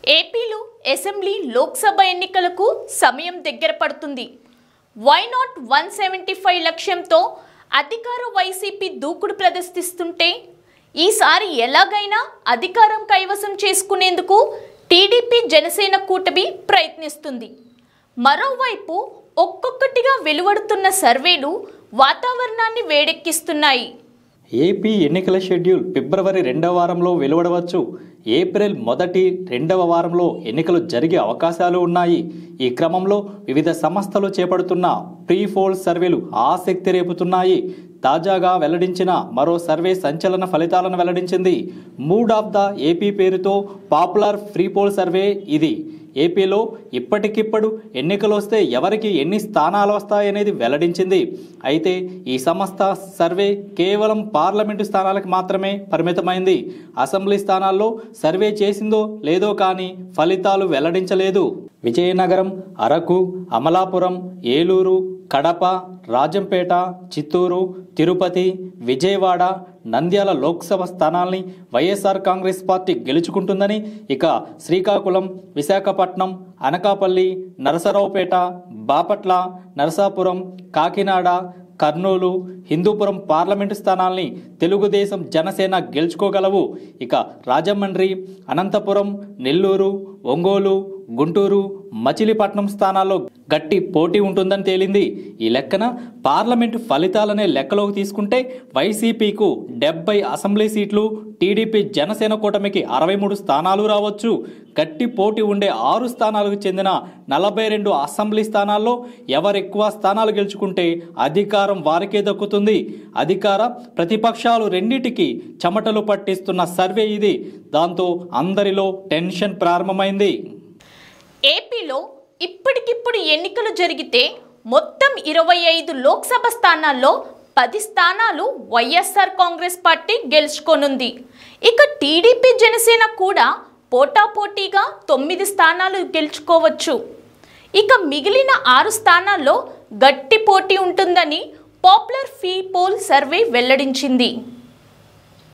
ఏపీలో అసెంబ్లీ లోక్సభ ఎన్నికలకు సమయం దగ్గర పడుతుంది. వై నాట్ 175 లక్ష్యంతో అధికార వైసీపీ దూకుడు ప్రదర్శిస్తుంటే ఈసారి ఎలాగైనా అధికారం కైవసం చేసుకునేందుకు టీడీపీ జనసేన కూటమి ప్రయత్నిస్తుంది. మరోవైపు ఒక్కొక్కటిగా వెలువడుతున్న సర్వేలు వాతావరణాన్ని వేడెక్కిస్తున్నాయి. ఏపీ ఎన్నికల షెడ్యూల్ ఫిబ్రవరి 2వ వారంలో వెలువడవచ్చు. ఏప్రిల్ 1-2వ వారంలో ఎన్నికలు జరిగే అవకాశాలు ఉన్నాయి. ఈ క్రమంలో వివిధ సంస్థలు చేపడుతున్న ప్రీ పోల్ సర్వేలు ఆసక్తి రేపుతున్నాయి. తాజాగా వెల్లడించిన మరో సర్వే సంచలన ఫలితాలను వెల్లడించింది. మూడ్ ఆఫ్ ద ఏపీ పేరుతో పాపులర్ ప్రీ పోల్ సర్వే ఇది. ఏపీలో ఇప్పటికిప్పుడు ఎన్నికలు వస్తే ఎవరికి ఎన్ని స్థానాలు వస్తాయనేది వెల్లడించింది. అయితే ఈ సంస్థ సర్వే కేవలం పార్లమెంటు స్థానాలకు మాత్రమే పరిమితమైంది. అసెంబ్లీ స్థానాల్లో సర్వే చేసిందో లేదో కానీ ఫలితాలు వెల్లడించలేదు. విజయనగరం, అరకు, అమలాపురం, ఏలూరు, కడప, రాజంపేట, చిత్తూరు, తిరుపతి, విజయవాడ, నంద్యాల లోక్సభ స్థానాల్ని వైఎస్ఆర్ కాంగ్రెస్ పార్టీ గెలుచుకుంటుందని, ఇక శ్రీకాకుళం, విశాఖపట్నం, అనకాపల్లి, నరసరావుపేట, బాపట్ల, నరసాపురం, కాకినాడ, కర్నూలు, హిందూపురం పార్లమెంటు స్థానాల్ని తెలుగుదేశం జనసేన గెలుచుకోగలవు. ఇక రాజమండ్రి, అనంతపురం, నెల్లూరు, ఒంగోలు, గుంటూరు, మచిలీపట్నం స్థానాల్లో గట్టి పోటీ ఉంటుందని తేలింది. ఈ లెక్కన పార్లమెంటు ఫలితాలనే లెక్కలోకి తీసుకుంటే వైసీపీకు 70 అసెంబ్లీ సీట్లు, టీడీపీ జనసేన కూటమికి 63 స్థానాలు రావచ్చు. గట్టి పోటీ ఉండే 6 స్థానాలకు చెందిన 42 అసెంబ్లీ స్థానాల్లో ఎవరెక్కువ స్థానాలు గెలుచుకుంటే అధికారం వారికే దక్కుతుంది. అధికార ప్రతిపక్షాలు రెండింటికి చెమటలు పట్టిస్తున్న సర్వే ఇది. దాంతో అందరిలో టెన్షన్ ప్రారంభమైంది. ఏపీలో ఇప్పటికిప్పుడు ఎన్నికలు జరిగితే మొత్తం 25 లోక్సభ స్థానాల్లో 10 స్థానాలు వైఎస్ఆర్ కాంగ్రెస్ పార్టీ గెలుచుకోనుంది. ఇక టీడీపీ జనసేన కూడా పోటాపోటీగా 9 స్థానాలు గెలుచుకోవచ్చు. ఇక మిగిలిన 6 స్థానాల్లో గట్టి పోటీ ఉంటుందని పాపులర్ ప్రీ పోల్ సర్వే వెల్లడించింది.